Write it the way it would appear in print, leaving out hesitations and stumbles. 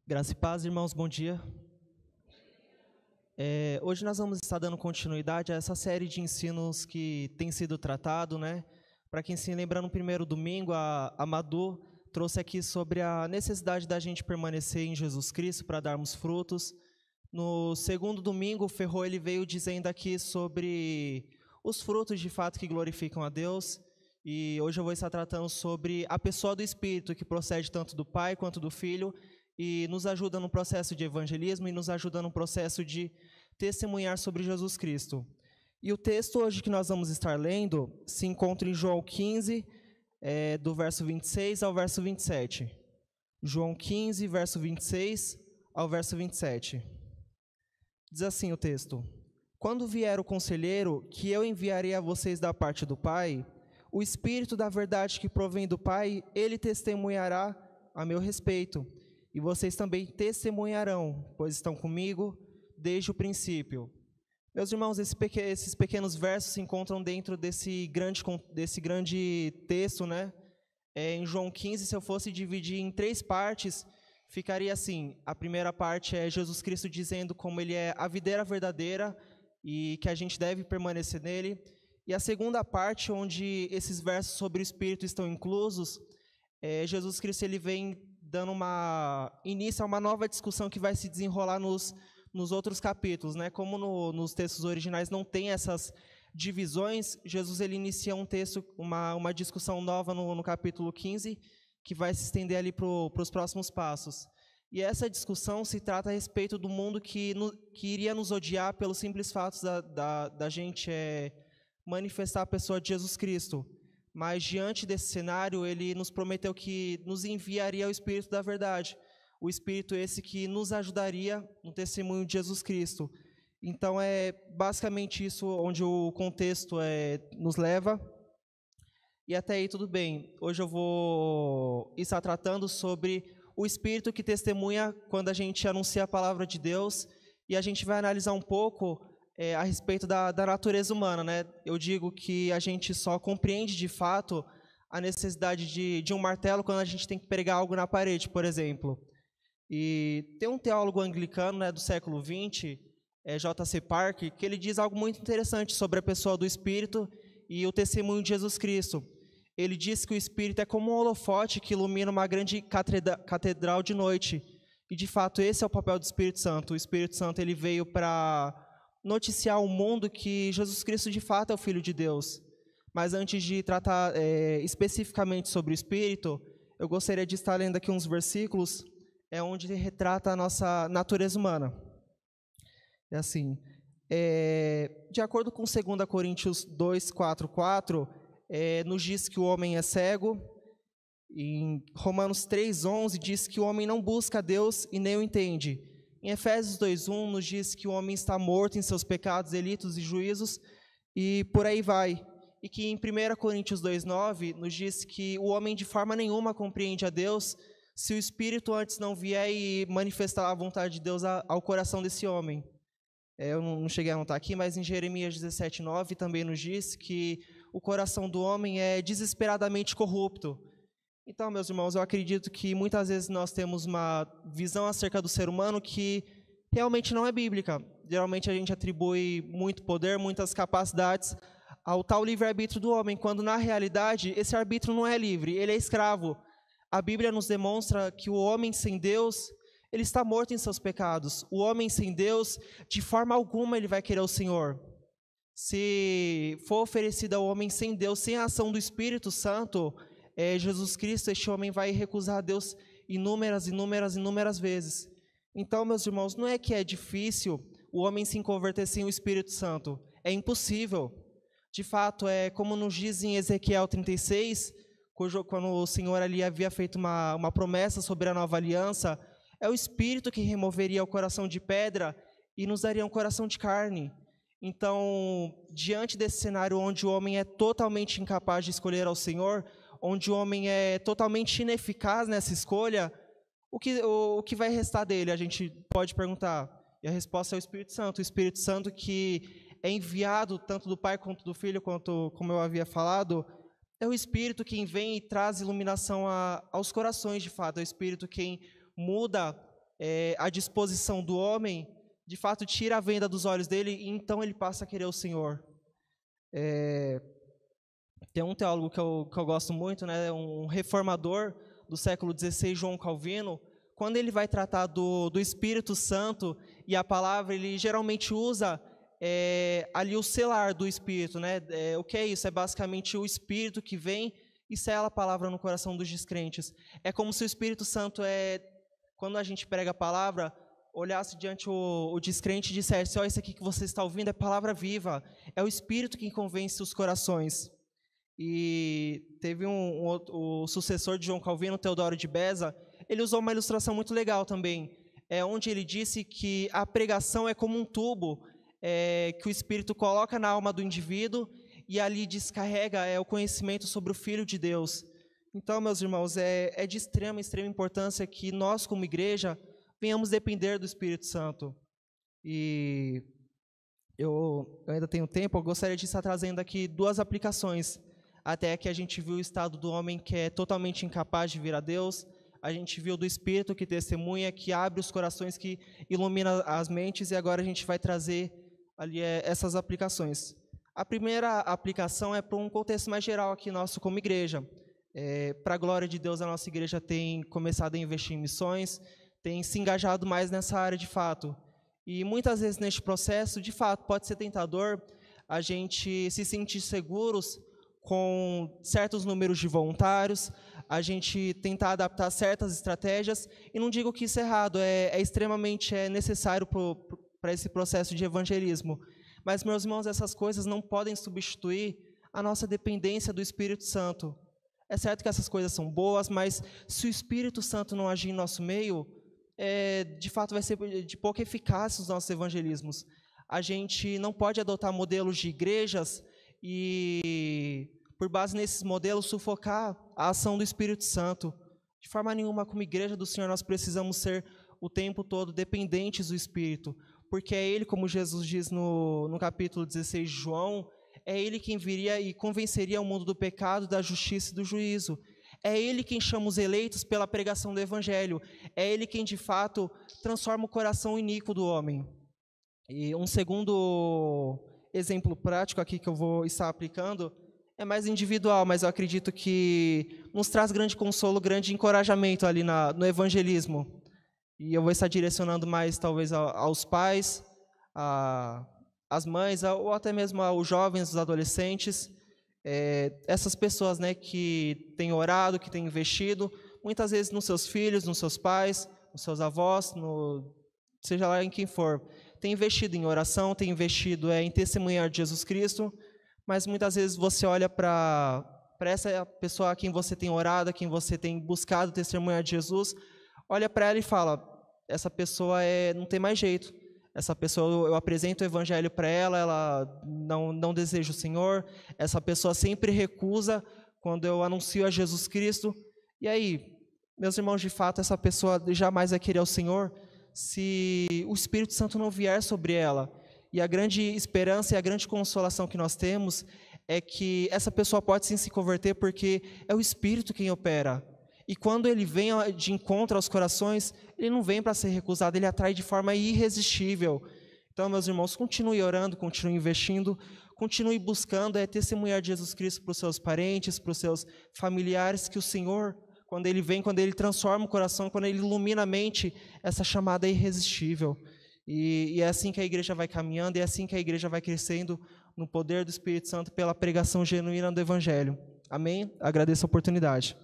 Graça e paz, irmãos, bom dia. Hoje nós vamos estar dando continuidade a essa série de ensinos que tem sido tratado, né? Para quem se lembra, no primeiro domingo, a Madu trouxe aqui sobre a necessidade da gente permanecer em Jesus Cristo para darmos frutos. No segundo domingo, o Ferro ele veio dizendo aqui sobre os frutos de fato que glorificam a Deus. E hoje eu vou estar tratando sobre a pessoa do Espírito, que procede tanto do Pai quanto do Filho, e nos ajuda no processo de evangelismo e nos ajuda no processo de testemunhar sobre Jesus Cristo. E o texto hoje que nós vamos estar lendo se encontra em João 15, do verso 26 ao verso 27. João 15, verso 26 ao verso 27. Diz assim o texto: Quando vier o Conselheiro, que eu enviarei a vocês da parte do Pai, o Espírito da verdade que provém do Pai, ele testemunhará a meu respeito. E vocês também testemunharão, pois estão comigo desde o princípio. Meus irmãos, esses pequenos versos se encontram dentro desse grande texto, né? Em João 15, se eu fosse dividir em 3 partes, ficaria assim: a primeira parte é Jesus Cristo dizendo como ele é a videira verdadeira e que a gente deve permanecer nele. E a segunda parte, onde esses versos sobre o Espírito estão inclusos, Jesus Cristo ele vem dando início a uma nova discussão que vai se desenrolar nos outros capítulos, né? Como nos textos originais não tem essas divisões, Jesus ele inicia um texto, uma discussão nova no capítulo 15, que vai se estender ali para os próximos passos. E essa discussão se trata a respeito do mundo que iria nos odiar pelos simples fatos da gente manifestar a pessoa de Jesus Cristo. Mas, diante desse cenário, ele nos prometeu que nos enviaria o Espírito da verdade. O Espírito esse que nos ajudaria no testemunho de Jesus Cristo. Então, é basicamente isso onde o contexto nos leva. E até aí tudo bem. Hoje eu vou estar tratando sobre o Espírito que testemunha quando a gente anuncia a palavra de Deus. E a gente vai analisar um pouco a respeito da natureza humana, né? Eu digo que a gente só compreende de fato a necessidade de um martelo quando a gente tem que pregar algo na parede, por exemplo. E tem um teólogo anglicano, né, do século XX, J.C. Parker, que ele diz algo muito interessante sobre a pessoa do Espírito e o testemunho de Jesus Cristo. Ele diz que o Espírito é como um holofote que ilumina uma grande catedral de noite. E, de fato, esse é o papel do Espírito Santo. O Espírito Santo ele veio para noticiar ao mundo que Jesus Cristo de fato é o Filho de Deus. Mas antes de tratar especificamente sobre o Espírito, eu gostaria de estar lendo aqui uns versículos onde ele retrata a nossa natureza humana. É assim, de acordo com 2 Coríntios 2, 4, nos diz que o homem é cego. Em Romanos 3, 11 diz que o homem não busca a Deus e nem o entende. Em Efésios 2:1 nos diz que o homem está morto em seus pecados, delitos e juízos, e por aí vai. E que em 1 Coríntios 2:9 nos diz que o homem de forma nenhuma compreende a Deus se o Espírito antes não vier e manifestar a vontade de Deus ao coração desse homem. Eu não cheguei a anotar aqui, mas em Jeremias 17:9 também nos diz que o coração do homem é desesperadamente corrupto. Então, meus irmãos, eu acredito que muitas vezes nós temos uma visão acerca do ser humano que realmente não é bíblica. Geralmente a gente atribui muito poder, muitas capacidades ao tal livre-arbítrio do homem, quando na realidade esse arbítrio não é livre, ele é escravo. A Bíblia nos demonstra que o homem sem Deus, ele está morto em seus pecados. O homem sem Deus, de forma alguma ele vai querer o Senhor. Se for oferecido ao homem sem Deus, sem a ação do Espírito Santo, Jesus Cristo, este homem vai recusar a Deus inúmeras vezes. Então, meus irmãos, não é que é difícil o homem se converter sem o Espírito Santo. É impossível. De fato, como nos diz em Ezequiel 36, quando o Senhor ali havia feito uma promessa sobre a nova aliança, é o Espírito que removeria o coração de pedra e nos daria um coração de carne. Então, diante desse cenário onde o homem é totalmente incapaz de escolher ao Senhor, onde o homem é totalmente ineficaz nessa escolha, o que vai restar dele? A gente pode perguntar. E a resposta é o Espírito Santo. O Espírito Santo que é enviado tanto do Pai quanto do Filho, quanto, como eu havia falado, é o Espírito quem vem e traz iluminação aos corações, de fato. É o Espírito quem muda à disposição do homem, de fato tira a venda dos olhos dele e então ele passa a querer o Senhor. Tem um teólogo que eu gosto muito, né, um reformador do século XVI, João Calvino. Quando ele vai tratar do Espírito Santo e a palavra, ele geralmente usa ali o selar do Espírito, né? O que é isso? É basicamente o Espírito que vem e sela a palavra no coração dos descrentes. É como se o Espírito Santo, quando a gente prega a palavra, olhasse diante o descrente e dissesse: isso aqui que você está ouvindo é palavra viva, é o Espírito que convence os corações. E teve o sucessor de João Calvino, Teodoro de Beza, ele usou uma ilustração muito legal também, onde ele disse que a pregação é como um tubo que o Espírito coloca na alma do indivíduo e ali descarrega o conhecimento sobre o Filho de Deus. Então, meus irmãos, é de extrema importância que nós, como igreja, venhamos depender do Espírito Santo. E eu ainda tenho tempo, eu gostaria de estar trazendo aqui 2 aplicações. Até que a gente viu o estado do homem que é totalmente incapaz de vir a Deus, a gente viu do Espírito que testemunha, que abre os corações, que ilumina as mentes, e agora a gente vai trazer ali essas aplicações. A primeira aplicação é para um contexto mais geral aqui nosso como igreja. Para a glória de Deus, a nossa igreja tem começado a investir em missões, tem se engajado mais nessa área de fato. E muitas vezes neste processo, de fato, pode ser tentador a gente se sentir seguros com certos números de voluntários, a gente tentar adaptar certas estratégias, e não digo que isso é errado, é extremamente necessário para esse processo de evangelismo. Mas, meus irmãos, essas coisas não podem substituir a nossa dependência do Espírito Santo. É certo que essas coisas são boas, mas se o Espírito Santo não agir em nosso meio, de fato vai ser de pouca eficácia os nossos evangelismos. A gente não pode adotar modelos de igrejas e, por base nesses modelos, sufocar a ação do Espírito Santo. De forma nenhuma, como igreja do Senhor, nós precisamos ser o tempo todo dependentes do Espírito, porque é Ele, como Jesus diz no capítulo 16 de João, é Ele quem viria e convenceria o mundo do pecado, da justiça e do juízo. É Ele quem chama os eleitos pela pregação do Evangelho. É Ele quem, de fato, transforma o coração iníquo do homem. E um segundo exemplo prático aqui que eu vou estar aplicando é mais individual, mas eu acredito que nos traz grande consolo, grande encorajamento ali no evangelismo. E eu vou estar direcionando mais, talvez, aos pais, às mães, ou até mesmo aos jovens, aos adolescentes. Essas pessoas, né, que têm orado, que têm investido, muitas vezes nos seus filhos, nos seus pais, nos seus avós, seja lá em quem for. Tem investido em oração, tem investido em testemunhar de Jesus Cristo, mas muitas vezes você olha para essa pessoa a quem você tem orado, a quem você tem buscado testemunhar de Jesus, olha para ela e fala: essa pessoa não tem mais jeito. Essa pessoa, eu apresento o evangelho para ela não deseja o Senhor. Essa pessoa sempre recusa quando eu anuncio a Jesus Cristo. E aí, meus irmãos, de fato, essa pessoa jamais vai querer o Senhor se o Espírito Santo não vier sobre ela. E a grande esperança e a grande consolação que nós temos é que essa pessoa pode sim se converter, porque é o Espírito quem opera. E quando ele vem de encontro aos corações, ele não vem para ser recusado, ele atrai de forma irresistível. Então, meus irmãos, continue orando, continue investindo, continue buscando testemunhar de Jesus Cristo para os seus parentes, para os seus familiares, que o Senhor, quando Ele vem, quando Ele transforma o coração, quando Ele ilumina a mente, essa chamada é irresistível. E é assim que a igreja vai caminhando, e é assim que a igreja vai crescendo no poder do Espírito Santo pela pregação genuína do Evangelho. Amém? Agradeço a oportunidade.